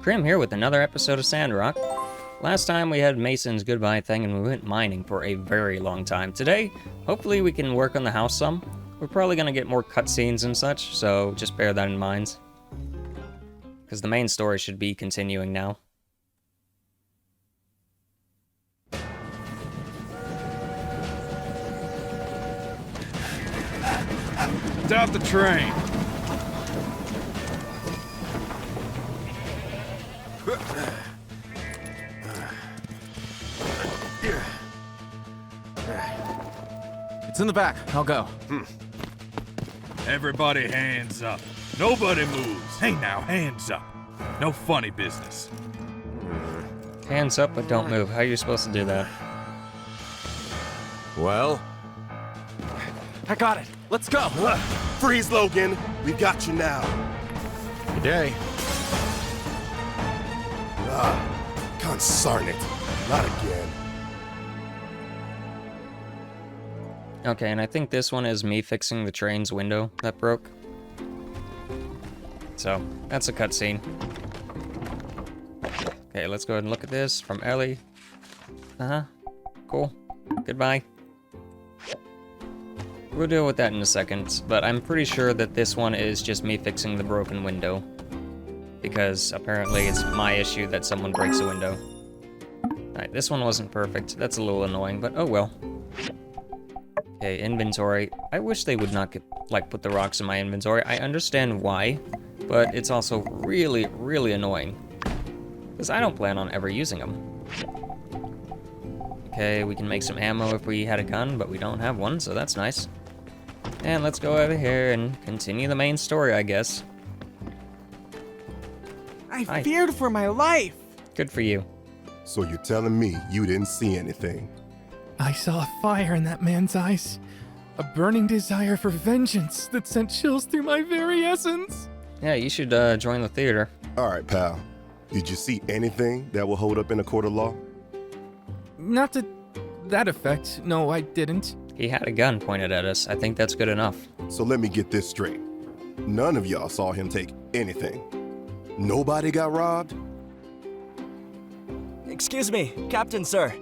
Crim here with another episode of Sandrock. Last time we had Mason's goodbye thing and we went mining for a very long time. Today, hopefully we can work on the house some. We're probably gonna get more cutscenes and such, so just bear that in mind. Because the main story should be continuing now. Stop the train! It's in the back. I'll go. Everybody hands up. Nobody moves. Hey now, hands up. No funny business. Hands up, but don't move. How are you supposed to do that? Well, I got it. Let's go. Freeze, Logan. We got you now. Good day. Consarn it. Not again. Okay, and I think this one is me fixing the train's window that broke. So, that's a cutscene. Okay, let's go ahead and look at this from Ellie. Uh-huh. Cool. Goodbye. We'll deal with that in a second, but I'm pretty sure that this one is just me fixing the broken window. Because apparently it's my issue that someone breaks a window. Alright, this one wasn't perfect. That's a little annoying, but oh well. Okay, inventory. I wish they would not put the rocks in my inventory. I understand why, but it's also really, really annoying. Because I don't plan on ever using them. Okay, we can make some ammo if we had a gun, but we don't have one, so that's nice. And let's go over here and continue the main story, I guess. I feared for my life. Good for you. So you're telling me you didn't see anything? I saw a fire in that man's eyes. A burning desire for vengeance that sent chills through my very essence. Yeah, you should join the theater. All right, pal. Did you see anything that will hold up in a court of law? Not to that effect. No, I didn't. He had a gun pointed at us. I think that's good enough. So let me get this straight. None of y'all saw him take anything. Nobody got robbed? Excuse me, Captain, sir.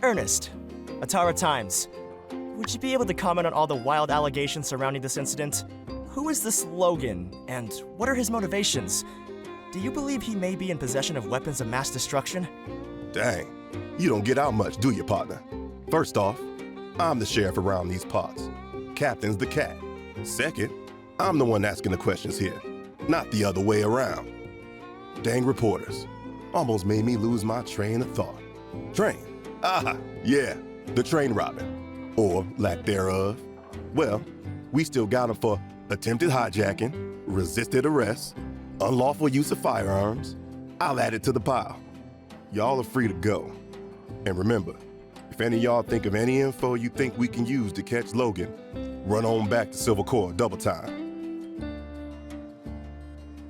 Ernest, Atara Times. Would you be able to comment on all the wild allegations surrounding this incident? Who is this Logan, and what are his motivations? Do you believe he may be in possession of weapons of mass destruction? Dang, you don't get out much, do you, partner? First off, I'm the sheriff around these parts. Captain's the cat. Second, I'm the one asking the questions here, not the other way around. Dang reporters. Almost made me lose my train of thought. Train? Ah, yeah, the train robbing. Or lack thereof. Well, we still got him for attempted hijacking, resisted arrest, unlawful use of firearms. I'll add it to the pile. Y'all are free to go. And remember, if any of y'all think of any info you think we can use to catch Logan, run on back to Silver Core double time.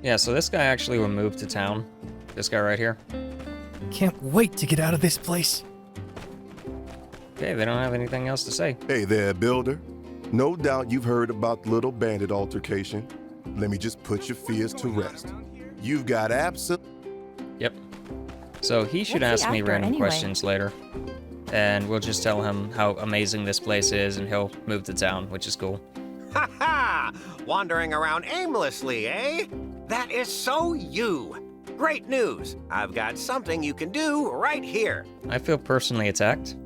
Yeah, so this guy actually will move to town. This guy right here. Can't wait to get out of this place. Okay, they don't have anything else to say. Hey there, builder. No doubt you've heard about the little bandit altercation. Let me just put your fears to rest. You've got Yep. So he should ask me random questions later. And we'll just tell him how amazing this place is and he'll move to town, which is cool. Ha ha! Wandering around aimlessly, eh? That is so you. Great news. I've got something you can do right here. I feel personally attacked.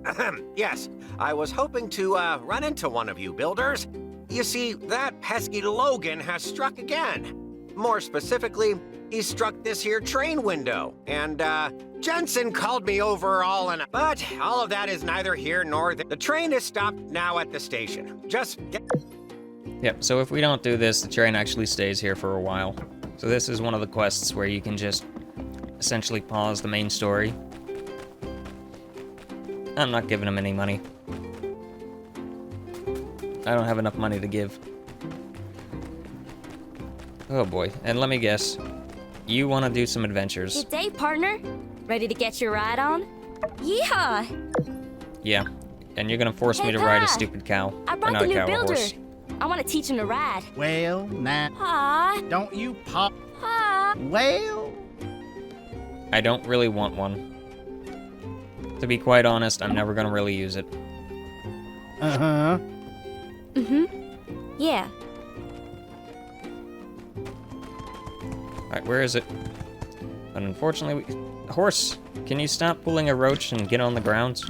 Yes, I was hoping to run into one of you builders. You see, that pesky Logan has struck again. More specifically, he struck this here train window, and Jensen called me over but all of that is neither here nor there. The train is stopped now at the station. Just get... Yep, so if we don't do this, the train actually stays here for a while. So this is one of the quests where you can just essentially pause the main story. I'm not giving him any money. I don't have enough money to give. Oh boy, and let me guess. You want to do some adventures. Good day, partner. Ready to get your ride on? Yeehaw! Yeah, and you're gonna force me to ride a stupid cow. I brought not the a new cow, a builder. horse. I want to teach him to ride. Well, now, Ah, don't you pop. ah. Well, I don't really want one. To be quite honest, I'm never gonna really use it. Uh-huh. Yeah. Alright, where is it? But unfortunately, Horse, can you stop pulling a roach and get on the ground?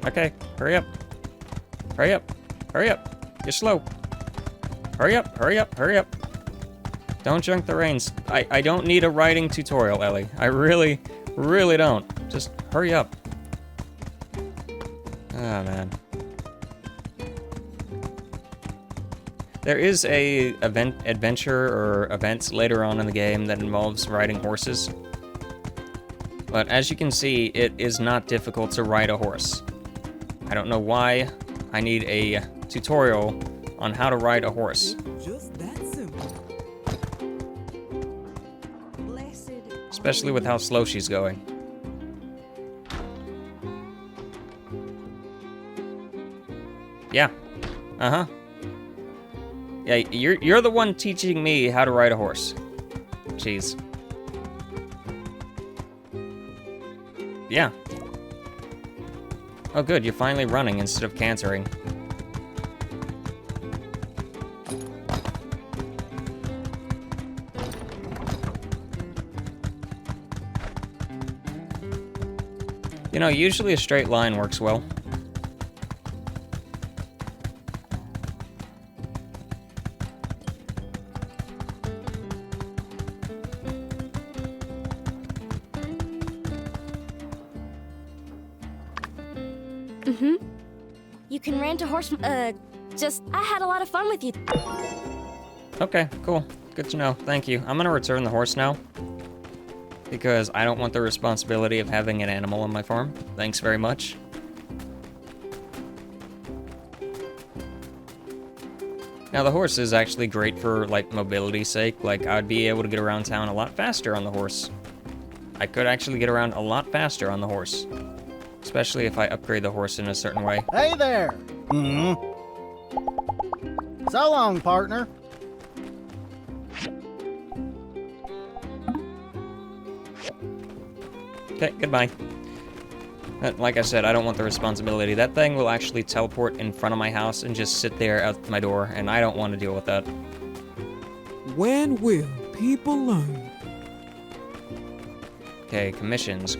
Okay, hurry up. Hurry up. Hurry up. You're slow. Hurry up, hurry up, hurry up. Don't junk the reins. I don't need a riding tutorial, Ellie. I really, really don't. Just hurry up. Ah, man. There is a adventure or events later on in the game that involves riding horses. But as you can see, it is not difficult to ride a horse. I don't know why I need a tutorial on how to ride a horse. Just that simple. Blessed. Especially with how slow she's going. Yeah. Uh-huh. Yeah, you're the one teaching me how to ride a horse. Jeez. Yeah. Oh good, you're finally running instead of cantering. You know, usually a straight line works well. You can rent a horse, I had a lot of fun with you. Okay, cool. Good to know. Thank you. I'm gonna return the horse now. Because I don't want the responsibility of having an animal on my farm. Thanks very much. Now the horse is actually great for, like, mobility's sake. Like, I'd be able to get around town a lot faster on the horse. I could actually get around a lot faster on the horse. Especially if I upgrade the horse in a certain way. Hey there! So long, partner. Okay, goodbye. Like I said, I don't want the responsibility. That thing will actually teleport in front of my house and just sit there out my door, and I don't want to deal with that. When will people learn? Okay, commissions.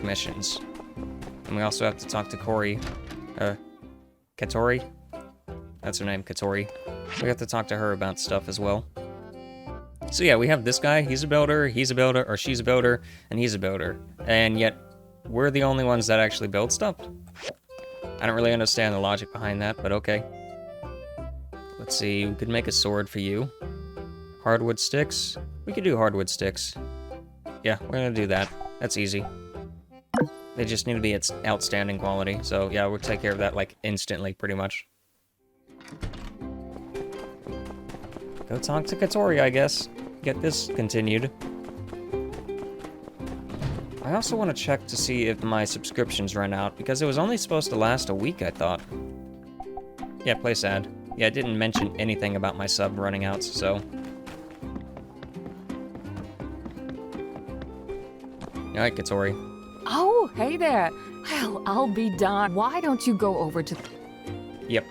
And we also have to talk to Cory. Katori? That's her name, Katori. We have to talk to her about stuff as well. So yeah, we have this guy, he's a builder, or she's a builder, and he's a builder. And yet, we're the only ones that actually build stuff. I don't really understand the logic behind that, but okay. Let's see, we could make a sword for you. Hardwood sticks? We could do hardwood sticks. Yeah, we're gonna do that. That's easy. They just need to be its outstanding quality, so yeah, we'll take care of that, like, instantly, pretty much. Go talk to Katori, I guess. Get this continued. I also want to check to see if my subscriptions run out, because it was only supposed to last a week, I thought. Yeah, place ad. Yeah, it didn't mention anything about my sub running out, so... Alright, Katori. Oh, hey there. Well, I'll be darned. Why don't you go over to... Yep.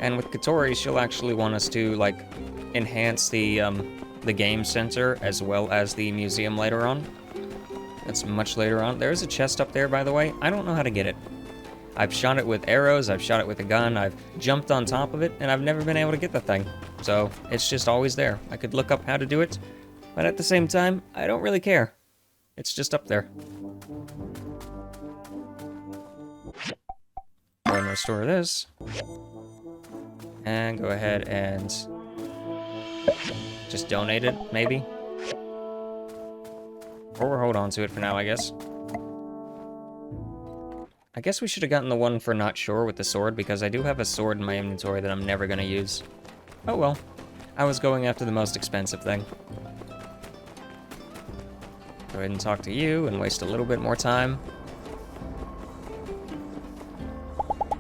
And with Katori, she'll actually want us to, like, enhance the game center as well as the museum later on. That's much later on. There's a chest up there, by the way. I don't know how to get it. I've shot it with arrows, I've shot it with a gun, I've jumped on top of it, and I've never been able to get the thing. So, it's just always there. I could look up how to do it, but at the same time, I don't really care. It's just up there. Go and restore this. And go ahead and just donate it, maybe? Or hold on to it for now, I guess. I guess we should have gotten the one for not sure with the sword, because I do have a sword in my inventory that I'm never gonna use. Oh well. I was going after the most expensive thing. Go ahead and talk to you and waste a little bit more time.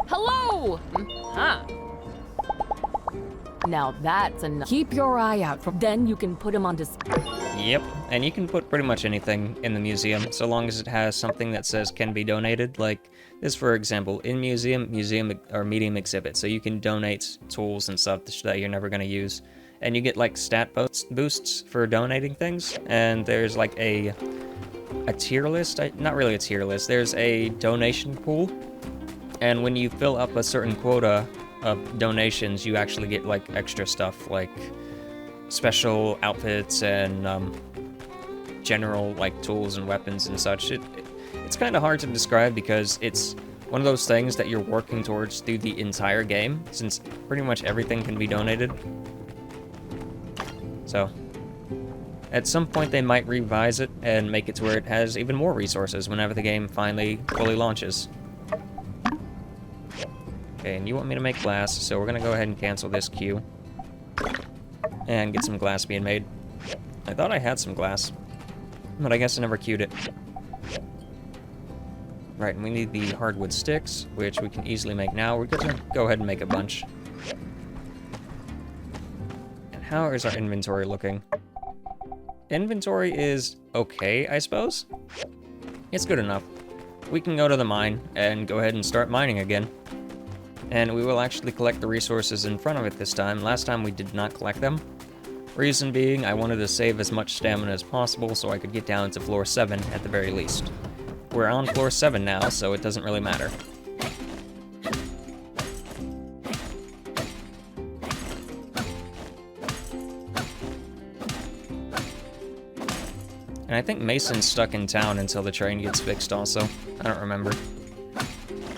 Hello! Huh. Now that's enough. Keep your eye out for. Then you can put them on display. Yep, and you can put pretty much anything in the museum, so long as it has something that says can be donated, like this, for example, in museum or medium exhibit, so you can donate tools and stuff that you're never going to use. And you get like stat boosts for donating things, and there's like a tier list, not really a tier list, there's a donation pool, and when you fill up a certain quota of donations, you actually get like extra stuff, like special outfits and general like tools and weapons and such. It's kind of hard to describe because it's one of those things that you're working towards through the entire game, since pretty much everything can be donated. So at some point they might revise it and make it to where it has even more resources whenever the game finally fully launches. Okay, and you want me to make glass, so we're gonna go ahead and cancel this queue and get some glass being made. I thought I had some glass, but I guess I never queued it. Right, and we need the hardwood sticks, which we can easily make now. We're gonna go ahead and make a bunch. And how is our inventory looking? Inventory is okay, I suppose. It's good enough. We can go to the mine and go ahead and start mining again. And we will actually collect the resources in front of it this time. Last time we did not collect them. Reason being, I wanted to save as much stamina as possible so I could get down to floor 7 at the very least. We're on floor 7 now, so it doesn't really matter. And I think Mason's stuck in town until the train gets fixed also. I don't remember.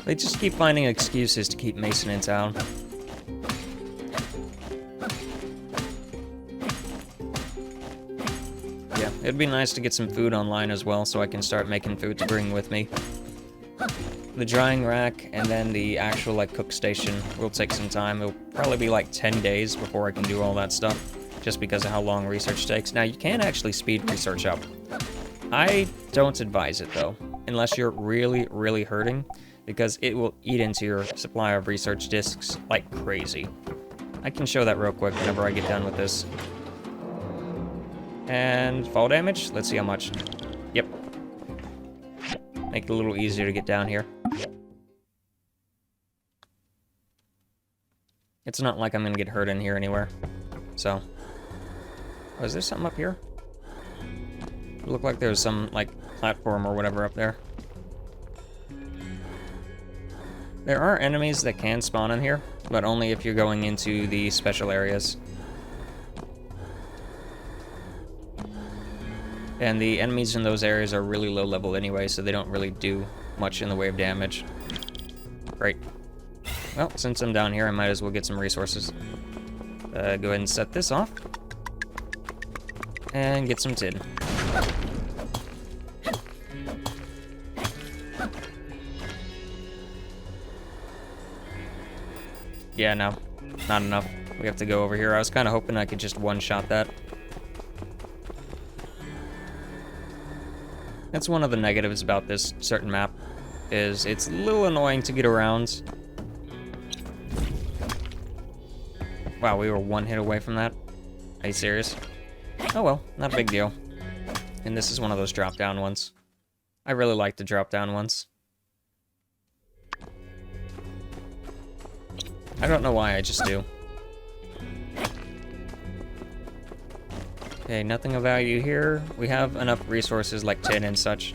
They just keep finding excuses to keep Mason in town. Yeah, it'd be nice to get some food online as well so I can start making food to bring with me. The drying rack and then the actual like cook station will take some time. It'll probably be like 10 days before I can do all that stuff, just because of how long research takes. Now you can actually speed research up. I don't advise it though, unless you're really, really hurting, because it will eat into your supply of research discs like crazy. I can show that real quick whenever I get done with this. And fall damage, let's see how much. Yep. Make it a little easier to get down here. It's not like I'm gonna get hurt in here anywhere. So. Oh, is there something up here? It looked like there was some, like, platform or whatever up there. There are enemies that can spawn in here, but only if you're going into the special areas. And the enemies in those areas are really low level anyway, so they don't really do much in the way of damage. Great. Well, since I'm down here, I might as well get some resources. Go ahead and set this off. And get some tin. Yeah, no, not enough. We have to go over here. I was kind of hoping I could just one-shot that. That's one of the negatives about this certain map, is it's a little annoying to get around. Wow, we were one hit away from that? Are you serious? Oh well, not a big deal. And this is one of those drop-down ones. I really like the drop-down ones. I don't know why, I just do. Okay, nothing of value here. We have enough resources like tin and such.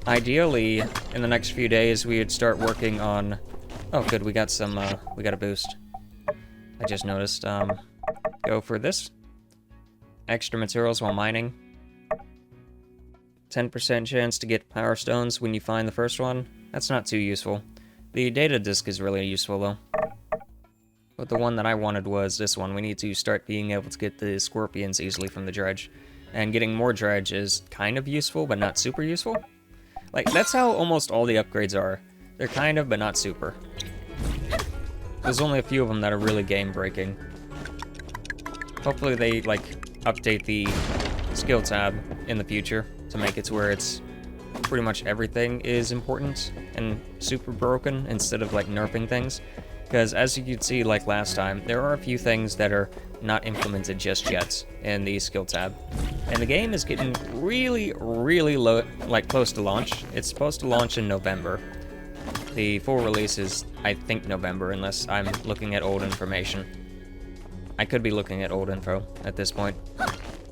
Ideally, in the next few days, we would start working on... Oh, good, we got some, we got a boost. I just noticed, go for this. Extra materials while mining. 10% chance to get power stones when you find the first one. That's not too useful. The data disk is really useful, though. But the one that I wanted was this one. We need to start being able to get the scorpions easily from the dredge. And getting more dredge is kind of useful, but not super useful. Like, that's how almost all the upgrades are. They're kind of, but not super. There's only a few of them that are really game-breaking. Hopefully they, like, update the skill tab in the future to make it to where it's pretty much everything is important and super broken instead of, like, nerfing things. Because as you can see, like last time, there are a few things that are not implemented just yet in the skill tab. And the game is getting really, really low, like close to launch. It's supposed to launch in November. The full release is, I think, November, unless I'm looking at old information. I could be looking at old info at this point.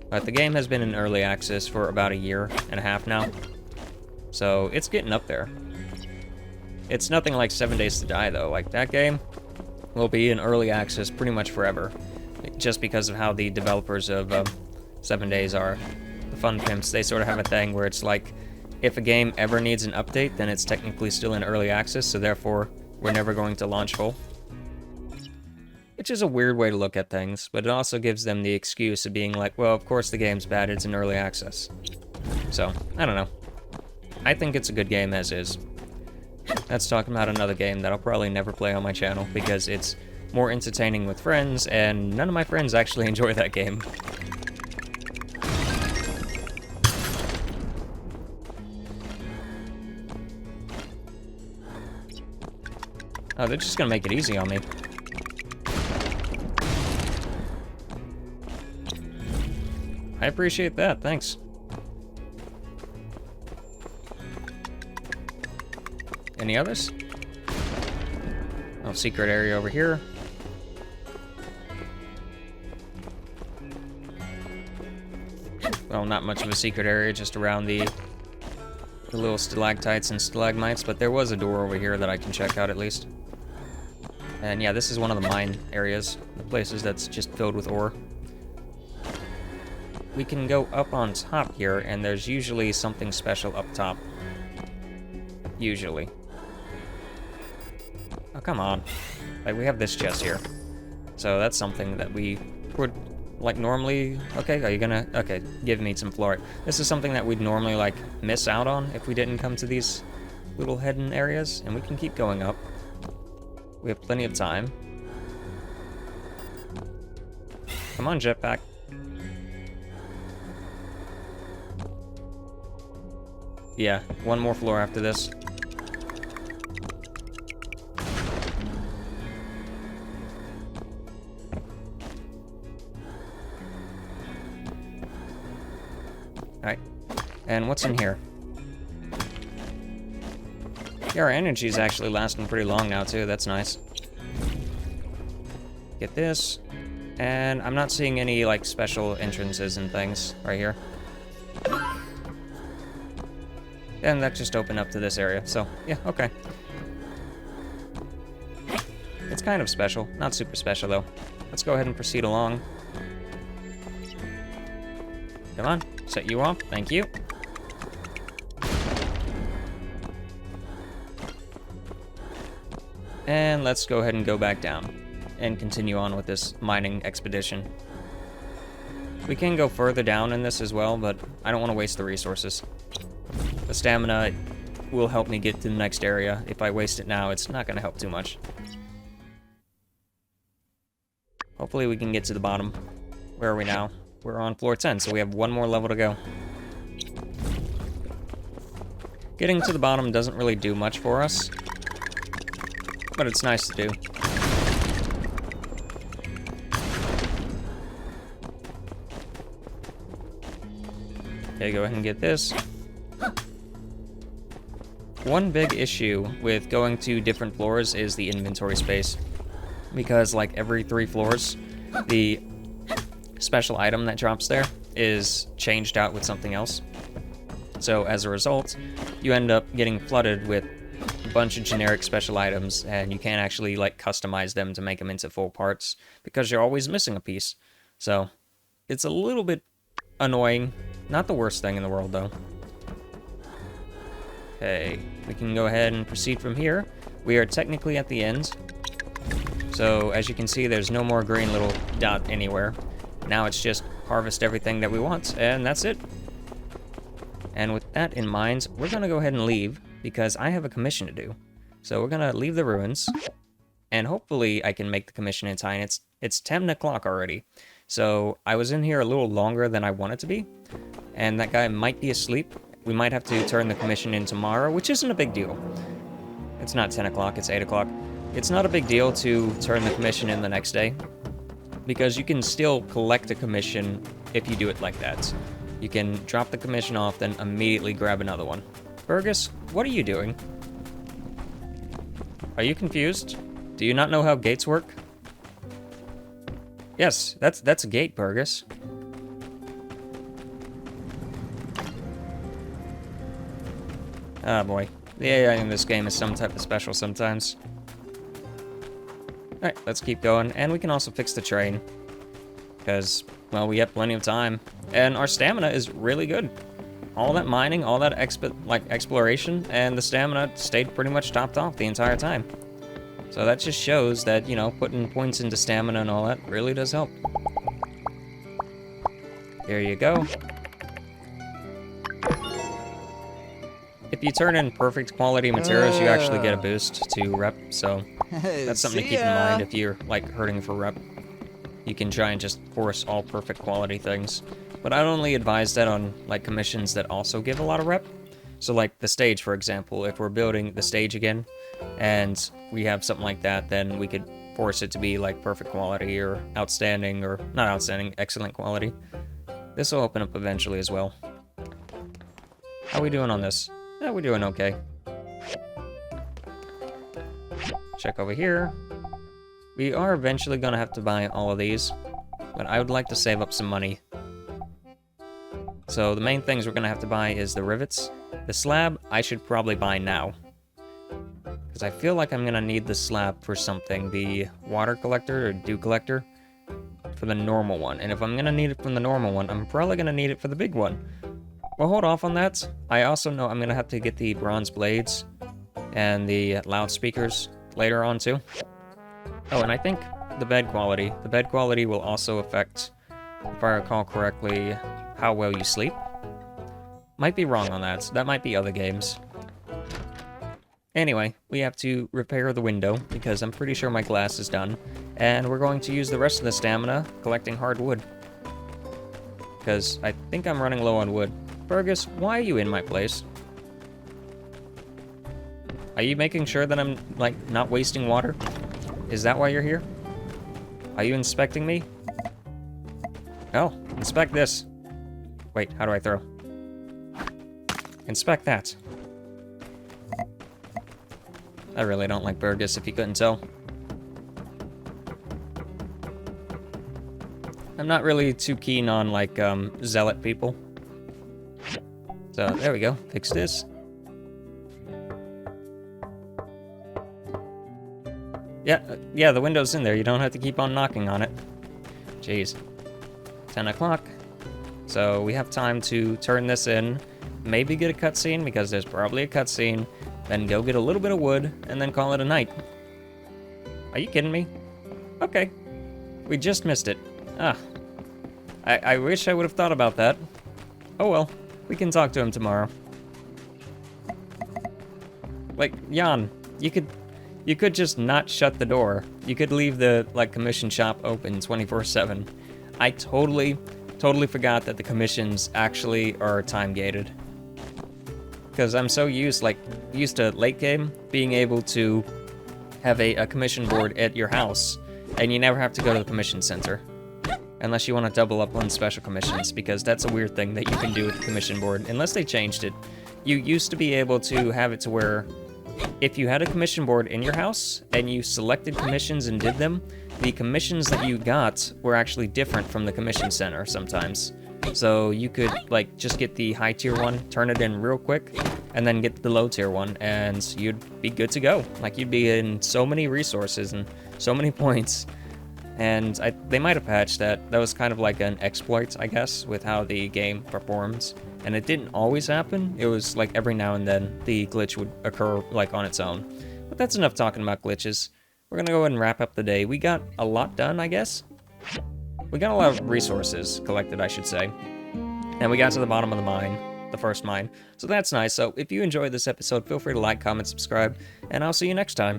But the game has been in early access for about a year and a half now. So it's getting up there. It's nothing like 7 Days to Die, though. Like, that game will be in early access pretty much forever. Just because of how the developers of 7 Days are. The Fun Pimps, they sort of have a thing where it's like, if a game ever needs an update, then it's technically still in early access, so therefore, we're never going to launch full. Which is a weird way to look at things, but it also gives them the excuse of being like, well, of course the game's bad, it's in early access. So, I don't know. I think it's a good game as is. That's talking about another game that I'll probably never play on my channel, because it's more entertaining with friends, and none of my friends actually enjoy that game. Oh, they're just gonna make it easy on me. I appreciate that, thanks. Any others? Oh, secret area over here. Well, not much of a secret area, just around the little stalactites and stalagmites, but there was a door over here that I can check out at least. And yeah, this is one of the mine areas, the places that's just filled with ore. We can go up on top here, and there's usually something special up top. Usually. Oh, come on. Like, we have this chest here. So that's something that we would, like, normally... Okay, are you gonna... Okay, give me some fluorite. This is something that we'd normally, like, miss out on if we didn't come to these little hidden areas, and we can keep going up. We have plenty of time. Come on, jetpack. Yeah, one more floor after this. Alright. And what's in here? Yeah, our energy's actually lasting pretty long now, too. That's nice. Get this. And I'm not seeing any, like, special entrances and things right here. And that just opened up to this area, so, yeah, okay. It's kind of special. Not super special, though. Let's go ahead and proceed along. Come on, set you off. Thank you. And let's go ahead and go back down and continue on with this mining expedition. We can go further down in this as well, but I don't want to waste the resources. The stamina will help me get to the next area. If I waste it now, it's not going to help too much. Hopefully we can get to the bottom. Where are we now? We're on floor 10, so we have one more level to go. Getting to the bottom doesn't really do much for us, but it's nice to do. Okay, go ahead and get this. One big issue with going to different floors is the inventory space. Because, like, every 3 floors, the special item that drops there is changed out with something else. So, as a result, you end up getting flooded with a bunch of generic special items, and you can't actually, like, customize them to make them into full parts, because you're always missing a piece. So, it's a little bit annoying. Not the worst thing in the world, though. Okay, we can go ahead and proceed from here. We are technically at the end. So, as you can see, there's no more green little dot anywhere. Now it's just harvest everything that we want, and that's it. And with that in mind, we're gonna go ahead and leave, because I have a commission to do. So we're gonna leave the ruins, and hopefully I can make the commission in time. It's 10 o'clock already. So I was in here a little longer than I wanted to be, and that guy might be asleep. We might have to turn the commission in tomorrow, which isn't a big deal. It's not 10 o'clock, it's 8 o'clock. it's not a big deal to turn the commission in the next day, because you can still collect a commission if you do it like that. You can drop the commission off, then immediately grab another one. Burgess, what are you doing? Are you confused? Do you not know how gates work? Yes, that's a gate, Burgess. Ah, boy. The AI in this game is some type of special sometimes. Alright, let's keep going. And we can also fix the train. Because, well, we have plenty of time. And our stamina is really good. All that mining, all that exploration, and the stamina stayed pretty much topped off the entire time. So that just shows that, you know, putting points into stamina and all that really does help. There you go. If you turn in perfect quality materials, you actually get a boost to rep, so that's something to keep in mind if you're, like, hurting for rep. You can try and just force all perfect quality things. But I'd only advise that on, like, commissions that also give a lot of rep. So, like, the stage, for example, if we're building the stage again, and we have something like that, then we could force it to be, like, perfect quality, or outstanding, or not outstanding, excellent quality. This will open up eventually as well. How are we doing on this? Yeah, we're doing okay. Check over here. We are eventually gonna have to buy all of these, but I would like to save up some money. So the main things we're gonna have to buy is the rivets. The slab, I should probably buy now, because I feel like I'm gonna need the slab for something. The water collector or dew collector for the normal one. And if I'm gonna need it from the normal one, I'm probably gonna need it for the big one. We'll hold off on that. I also know I'm gonna have to get the bronze blades and the loudspeakers later on too. Oh, and I think the bed quality. The bed quality will also affect, if I recall correctly, how well you sleep. Might be wrong on that. That might be other games. Anyway, we have to repair the window, because I'm pretty sure my glass is done. And we're going to use the rest of the stamina collecting hard wood, because I think I'm running low on wood. Fergus, why are you in my place? Are you making sure that I'm, like, not wasting water? Is that why you're here? Are you inspecting me? Oh, inspect this. Wait, how do I throw? Inspect that. I really don't like Burgess, if you couldn't tell. I'm not really too keen on, like, zealot people. So, there we go. Fix this. Yeah, the window's in there. You don't have to keep on knocking on it. Jeez. 10 o'clock. So, we have time to turn this in. Maybe get a cutscene, because there's probably a cutscene. Then go get a little bit of wood, and then call it a night. Are you kidding me? Okay. We just missed it. Ah. I wish I would have thought about that. Oh well. We can talk to him tomorrow. Like, Jan, you could just not shut the door. You could leave the, like, commission shop open 24/7. I totally forgot that the commissions actually are time-gated. Because I'm so used to late game, being able to have a commission board at your house, and you never have to go to the commission center. Unless you want to double up on special commissions, because that's a weird thing that you can do with the commission board, unless they changed it. You used to be able to have it to where, if you had a commission board in your house, and you selected commissions and did them, the commissions that you got were actually different from the commission center sometimes. So you could, like, just get the high tier one, turn it in real quick, and then get the low tier one, and you'd be good to go. Like, you'd be in so many resources and so many points. And they might have patched that. That was kind of like an exploit, I guess, with how the game performs. And it didn't always happen. It was like every now and then the glitch would occur, like, on its own. But that's enough talking about glitches. We're gonna go ahead and wrap up the day. We got a lot done, I guess. We got a lot of resources collected, I should say. And we got to the bottom of the mine, the first mine. So that's nice. So if you enjoyed this episode, feel free to like, comment, subscribe, and I'll see you next time.